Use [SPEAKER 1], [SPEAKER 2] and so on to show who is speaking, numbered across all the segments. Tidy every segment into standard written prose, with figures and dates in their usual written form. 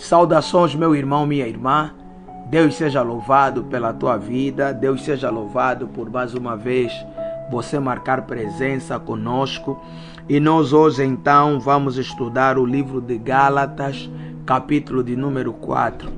[SPEAKER 1] Saudações, meu irmão, minha irmã. Deus seja louvado pela tua vida. Deus seja louvado por mais uma vez você marcar presença conosco. E nós hoje então vamos estudar o livro de Gálatas, capítulo de número 4.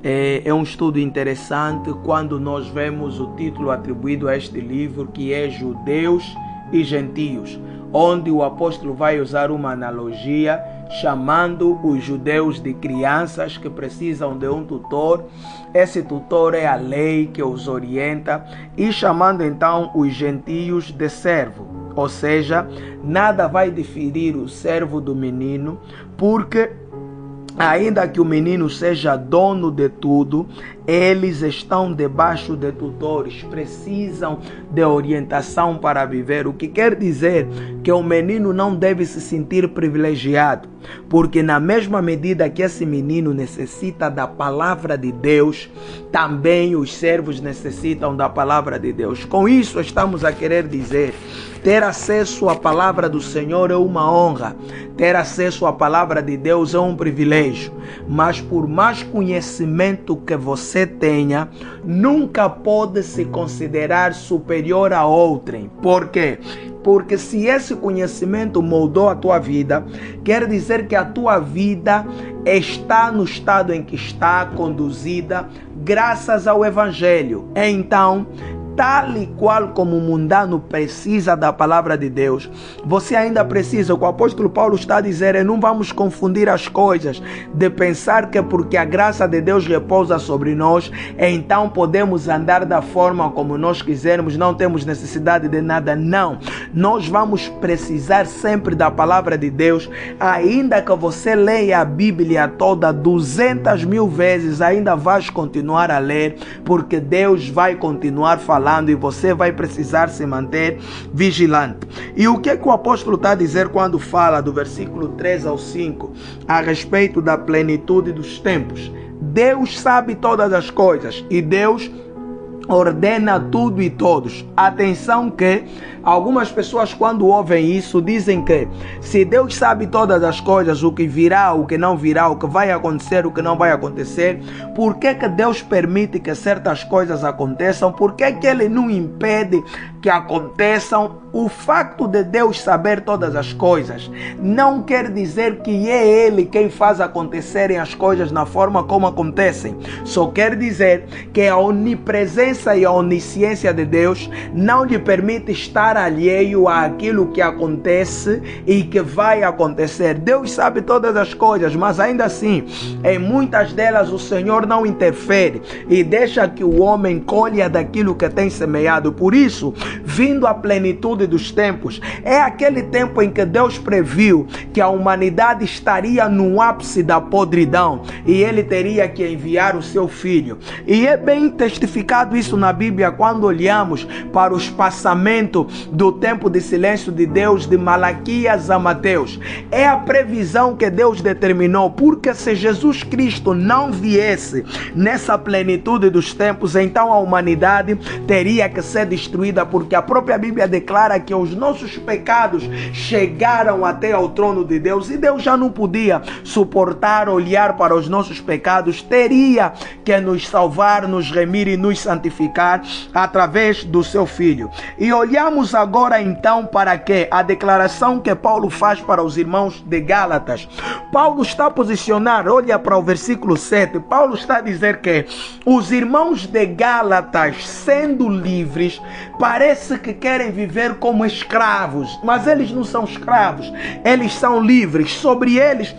[SPEAKER 1] É um estudo interessante quando nós vemos o título atribuído a este livro, que é Judeus e Gentios, onde o apóstolo vai usar uma analogia chamando os judeus de crianças que precisam de um tutor. Esse tutor é a lei que os orienta, e chamando então os gentios de servo, ou seja, nada vai diferir o servo do menino, porque ainda que o menino seja dono de tudo, eles estão debaixo de tutores, precisam de orientação para viver. O que quer dizer que o menino não deve se sentir privilegiado, porque na mesma medida que esse menino necessita da palavra de Deus, também os servos necessitam da palavra de Deus. Com isso estamos a querer dizer: ter acesso à palavra do Senhor é uma honra, ter acesso à palavra de Deus é um privilégio, mas por mais conhecimento que você tenha, nunca pode se considerar superior a outrem. Por quê? Porque se esse conhecimento moldou a tua vida, quer dizer que a tua vida está no estado em que está conduzida graças ao Evangelho. Então, tal e qual como o mundano precisa da palavra de Deus, você ainda precisa. O que o apóstolo Paulo está a dizer é: não vamos confundir as coisas, de pensar que porque a graça de Deus repousa sobre nós, então podemos andar da forma como nós quisermos, não temos necessidade de nada. Não, nós vamos precisar sempre da palavra de Deus. Ainda que você leia a Bíblia toda 200.000 vezes, ainda vais continuar a ler, porque Deus vai continuar falando e você vai precisar se manter vigilante. E o que é que o apóstolo está a dizer quando fala do versículo 3 ao 5 a respeito da plenitude dos tempos? Deus sabe todas as coisas e Deus ordena tudo e todos. Atenção que algumas pessoas, quando ouvem isso, dizem que se Deus sabe todas as coisas, o que virá, o que não virá, o que vai acontecer, o que não vai acontecer, por que que Deus permite que certas coisas aconteçam? Por que que Ele não impede que aconteçam? O facto de Deus saber todas as coisas não quer dizer que é Ele quem faz acontecerem as coisas na forma como acontecem. Só quer dizer que a onipresença e a onisciência de Deus não lhe permite estar alheio àquilo que acontece e que vai acontecer. Deus sabe todas as coisas, mas ainda assim, em muitas delas o Senhor não interfere e deixa que o homem colha daquilo que tem semeado. Por isso, vindo a plenitude dos tempos, é aquele tempo em que Deus previu que a humanidade estaria no ápice da podridão e Ele teria que enviar o seu Filho. E é bem testificado isso na Bíblia quando olhamos para o espaçamento do tempo de silêncio de Deus, de Malaquias a Mateus. É a previsão que Deus determinou, porque se Jesus Cristo não viesse nessa plenitude dos tempos, então a humanidade teria que ser destruída, porque a própria Bíblia declara que os nossos pecados chegaram até ao trono de Deus e Deus já não podia suportar olhar para os nossos pecados, teria que nos salvar, nos remir e nos santificar através do seu Filho. E olhamos agora então para que a declaração que Paulo faz para os irmãos de Gálatas. Paulo está a posicionar, olha para o versículo 7, Paulo está a dizer que os irmãos de Gálatas, sendo livres, parece que querem viver como escravos, mas eles não são escravos, eles são livres. Sobre eles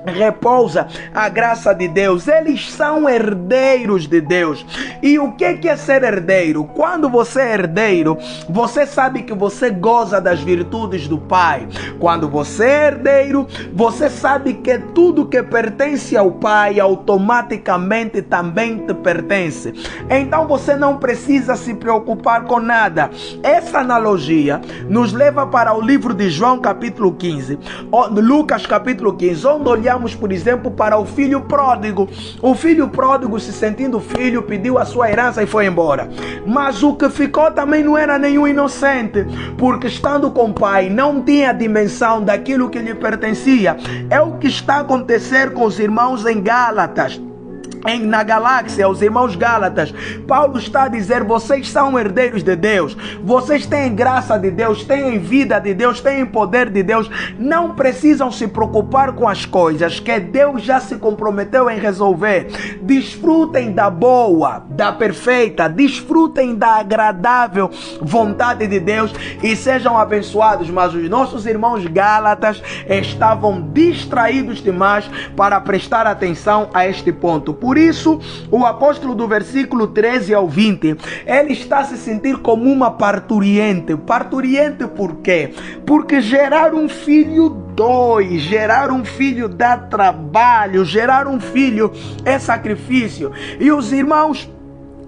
[SPEAKER 1] repousa a graça de Deus, eles são herdeiros de Deus. E o que é ser herdeiro? Quando você é herdeiro, você sabe que você goza das virtudes do Pai. Quando você é herdeiro, você sabe que tudo que pertence ao Pai automaticamente também te pertence. Então você não precisa se preocupar com nada. Essa analogia nos leva para o livro de João capítulo 15, Lucas capítulo 15, onde olhamos, por exemplo, para o filho pródigo. O filho pródigo, se sentindo filho, pediu a sua herança e foi embora. Mas o que ficou também não era nenhum inocente, porque estando com o pai não tinha dimensão possessão daquilo que lhe pertencia. É o que está a acontecer com os irmãos em Gálatas. Na galáxia, os irmãos Gálatas, Paulo está a dizer: vocês são herdeiros de Deus, vocês têm graça de Deus, têm vida de Deus, têm poder de Deus, não precisam se preocupar com as coisas que Deus já se comprometeu em resolver. Desfrutem da boa, da perfeita, desfrutem da agradável vontade de Deus e sejam abençoados. Mas os nossos irmãos Gálatas estavam distraídos demais para prestar atenção a este ponto. Por isso, o apóstolo do versículo 13 ao 20, ele está a se sentir como uma parturiente. Parturiente por quê? Porque gerar um filho dói, gerar um filho dá trabalho, gerar um filho é sacrifício. E os irmãos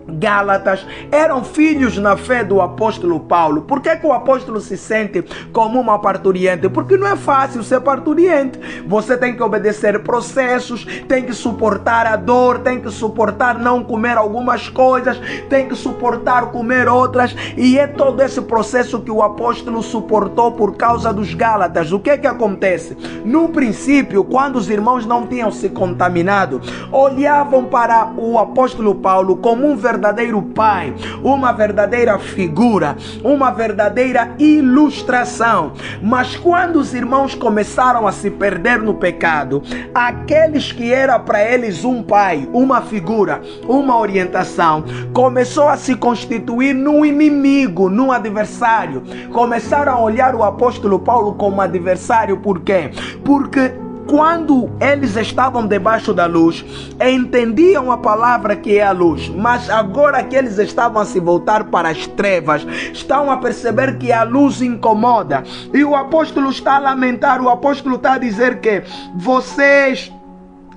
[SPEAKER 1] Gálatas eram filhos na fé do apóstolo Paulo. Por que o apóstolo se sente como uma parturiente? Porque não é fácil ser parturiente. Você tem que obedecer processos, tem que suportar a dor, tem que suportar não comer algumas coisas, tem que suportar comer outras, e é todo esse processo que o apóstolo suportou por causa dos Gálatas. O que acontece? No princípio, quando os irmãos não tinham se contaminado, olhavam para o apóstolo Paulo como um verdadeiro pai, uma verdadeira figura, uma verdadeira ilustração. Mas quando os irmãos começaram a se perder no pecado, aqueles que era para eles um pai, uma figura, uma orientação, começou a se constituir num inimigo, num adversário. Começaram a olhar o apóstolo Paulo como adversário. Por quê? Porque quando eles estavam debaixo da luz, entendiam a palavra que é a luz, mas agora que eles estavam a se voltar para as trevas, estão a perceber que a luz incomoda. E o apóstolo está a lamentar, o apóstolo está a dizer que vocês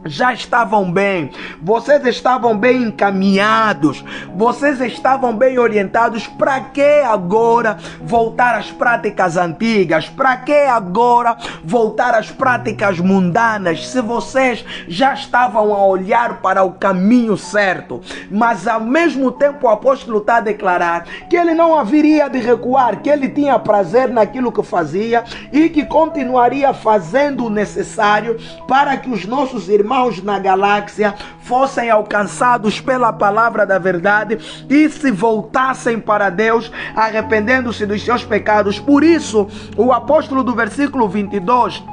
[SPEAKER 1] já estavam bem, vocês estavam bem encaminhados, vocês estavam bem orientados. Para que agora voltar às práticas antigas? Para que agora voltar às práticas mundanas, se vocês já estavam a olhar para o caminho certo? Mas ao mesmo tempo o apóstolo está a declarar que ele não haveria de recuar, que ele tinha prazer naquilo que fazia e que continuaria fazendo o necessário para que os nossos irmãos na galáxia fossem alcançados pela palavra da verdade e se voltassem para Deus, arrependendo-se dos seus pecados. Por isso, o apóstolo do versículo 22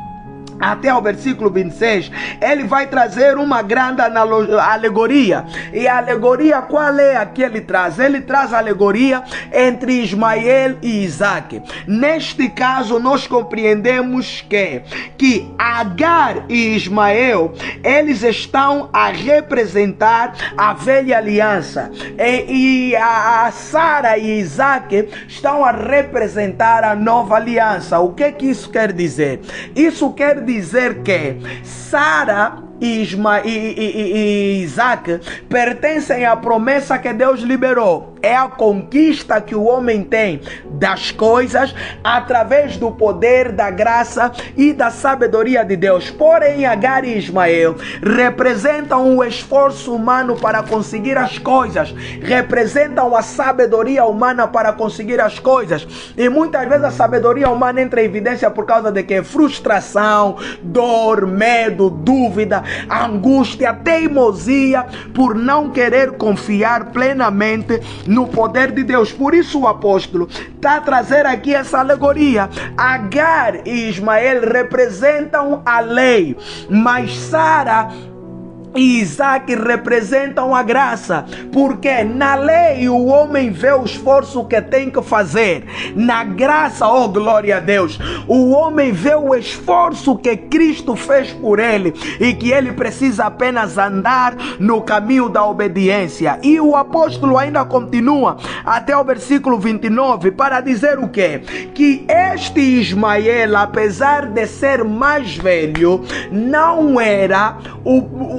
[SPEAKER 1] até o versículo 26, ele vai trazer uma grande alegoria. E a alegoria, qual é a que ele traz? Ele traz a alegoria entre Ismael e Isaac. Neste caso, nós compreendemos que Agar e Ismael, eles estão a representar a velha aliança. E a Sara e Isaac estão a representar a nova aliança. O que isso quer dizer? Isso quer dizer que Sara e Isaac pertencem à promessa que Deus liberou. É a conquista que o homem tem das coisas através do poder, da graça e da sabedoria de Deus. Porém, Agar e Ismael representam o esforço humano para conseguir as coisas, representam a sabedoria humana para conseguir as coisas. E muitas vezes a sabedoria humana entra em evidência por causa de que? Frustração, dor, medo, dúvida, angústia, teimosia por não querer confiar plenamente no poder de Deus. Por isso o apóstolo está a trazer aqui essa alegoria. Agar e Ismael representam a lei, mas Sara e Isaac representam a graça, porque na lei o homem vê o esforço que tem que fazer. Na graça, oh glória a Deus, o homem vê o esforço que Cristo fez por ele e que ele precisa apenas andar no caminho da obediência. E o apóstolo ainda continua até o versículo 29 para dizer o quê? Que este Ismael, apesar de ser mais velho, não era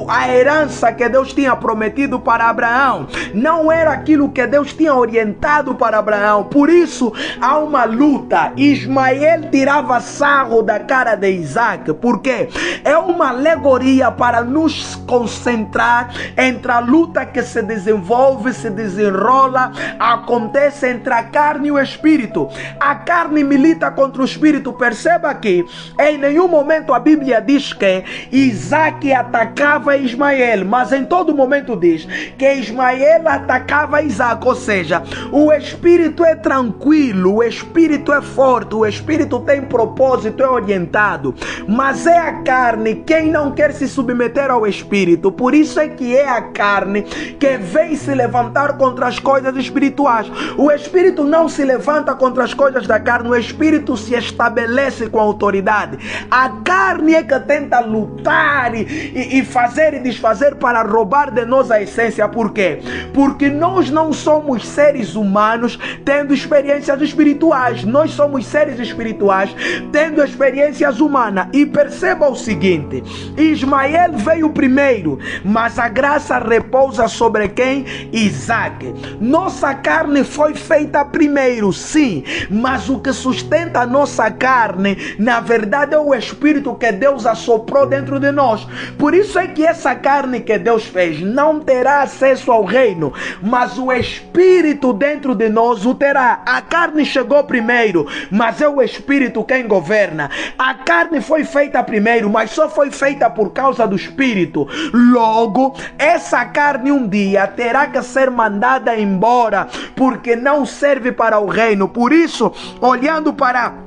[SPEAKER 1] a a herança que Deus tinha prometido para Abraão. Não era aquilo que Deus tinha orientado para Abraão. Por isso há uma luta. Ismael tirava sarro da cara de Isaac. Por quê? É uma alegoria para nos concentrar entre a luta que se desenvolve, se desenrola, acontece entre a carne e o espírito. A carne milita contra o espírito. Perceba que em nenhum momento a Bíblia diz que Isaac atacava Ismael, mas em todo momento diz que Ismael atacava Isaac. Ou seja, o espírito é tranquilo, o espírito é forte, o espírito tem propósito, é orientado, mas é a carne quem não quer se submeter ao espírito. Por isso é que é a carne que vem se levantar contra as coisas espirituais. O espírito não se levanta contra as coisas da carne, o espírito se estabelece com a autoridade. A carne é que tenta lutar e fazer e desfazer para roubar de nós a essência. Por quê? Porque nós não somos seres humanos tendo experiências espirituais. Nós somos seres espirituais tendo experiências humanas. E perceba o seguinte: Ismael veio primeiro, mas a graça repousa sobre quem? Isaac. Nossa carne foi feita primeiro, sim, mas o que sustenta a nossa carne, na verdade, é o espírito que Deus assoprou dentro de nós. Por isso é que essa carne que Deus fez não terá acesso ao reino, mas o espírito dentro de nós o terá. A carne chegou primeiro, mas é o espírito quem governa. A carne foi feita primeiro, mas só foi feita por causa do espírito. Logo, essa carne um dia terá que ser mandada embora, porque não serve para o reino. Por isso, olhando para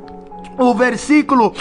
[SPEAKER 1] o versículo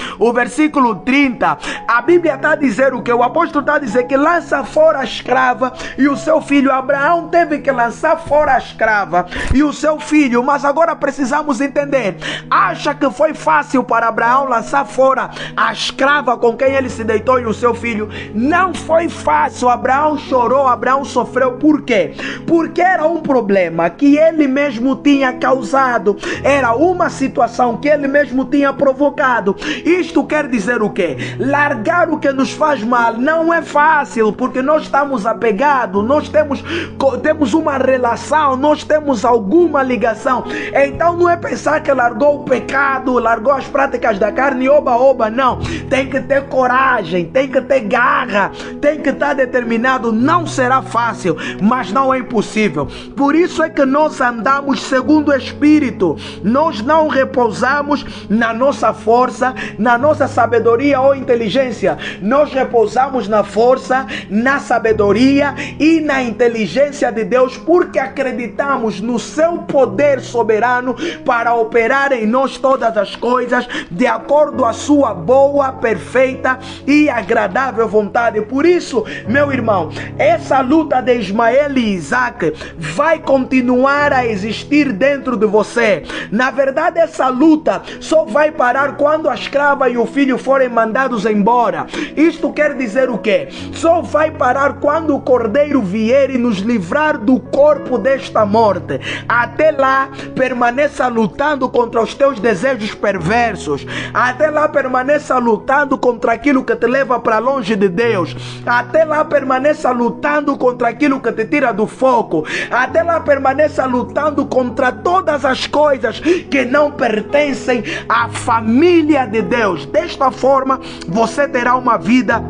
[SPEAKER 1] 30, a Bíblia está a dizer o que? O apóstolo está a dizer que lança fora a escrava e o seu filho. Abraão teve que lançar fora a escrava e o seu filho. Mas agora precisamos entender: acha que foi fácil para Abraão lançar fora a escrava com quem ele se deitou e o seu filho? Não foi fácil. Abraão chorou, Abraão sofreu. Por quê? Porque era um problema que ele mesmo tinha causado, era uma situação que ele mesmo tinha provocado. Isto quer dizer o quê? Largar o que nos faz mal não é fácil, porque nós estamos apegados, nós temos uma relação, nós temos alguma ligação. Então não é pensar que largou o pecado, largou as práticas da carne, oba, não. Tem que ter coragem, tem que ter garra, tem que estar determinado. Não será fácil, mas não é impossível. Por isso é que nós andamos segundo o Espírito. Nós não repousamos na nossa força, na nossa sabedoria ou inteligência. Nós repousamos na força, na sabedoria e na inteligência de Deus, porque acreditamos no seu poder soberano para operar em nós todas as coisas de acordo à sua boa, perfeita e agradável vontade. Por isso, meu irmão, essa luta de Ismael e Isaac vai continuar a existir dentro de você. Na verdade, essa luta só vai parar quando a escrava e o filho forem mandados embora. Isto quer dizer o quê? Só vai parar quando o Cordeiro vier e nos livrar do corpo desta morte. Até lá, permaneça lutando contra os teus desejos perversos. Até lá, permaneça lutando contra aquilo que te leva para longe de Deus. Até lá, permaneça lutando contra aquilo que te tira do foco. Até lá, permaneça lutando contra todas as coisas que não pertencem à família de Deus. Desta forma, você terá uma vida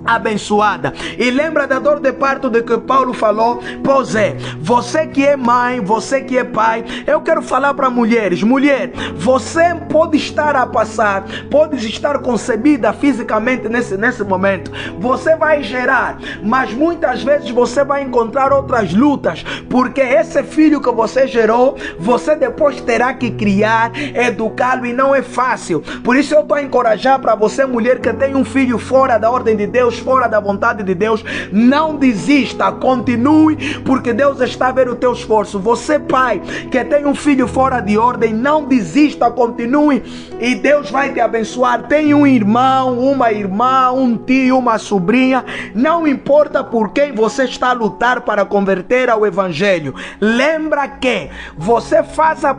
[SPEAKER 1] abençoada. E lembra da dor de parto de que Paulo falou? Pois é, você que é mãe, você que é pai, eu quero falar para mulheres: mulher, você pode estar a passar, pode estar concebida fisicamente nesse momento, você vai gerar, mas muitas vezes você vai encontrar outras lutas, porque esse filho que você gerou, você depois terá que criar, educá-lo, e não é fácil. Por isso eu estou a encorajar para você, mulher, que tem um filho fora da ordem de Deus, fora da vontade de Deus: não desista, continue, porque Deus está a ver o teu esforço. Você, pai, que tem um filho fora de ordem, não desista, continue, e Deus vai te abençoar. Tem um irmão, uma irmã, um tio, uma sobrinha, não importa por quem você está a lutar para converter ao Evangelho, lembra que você faz a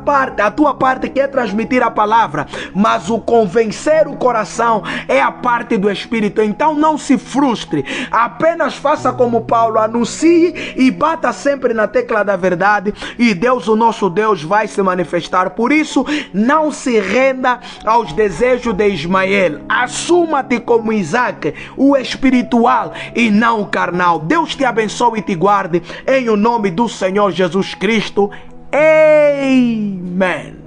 [SPEAKER 1] tua parte, que é transmitir a palavra, mas o convencer o coração é a parte do Espírito. Então não se frustre. Apenas faça como Paulo, anuncie e bata sempre na tecla da verdade, e Deus, o nosso Deus, vai se manifestar. Por isso, não se renda aos desejos de Ismael. Assuma-te como Isaac, o espiritual e não o carnal. Deus te abençoe e te guarde, em o nome do Senhor Jesus Cristo. Amen.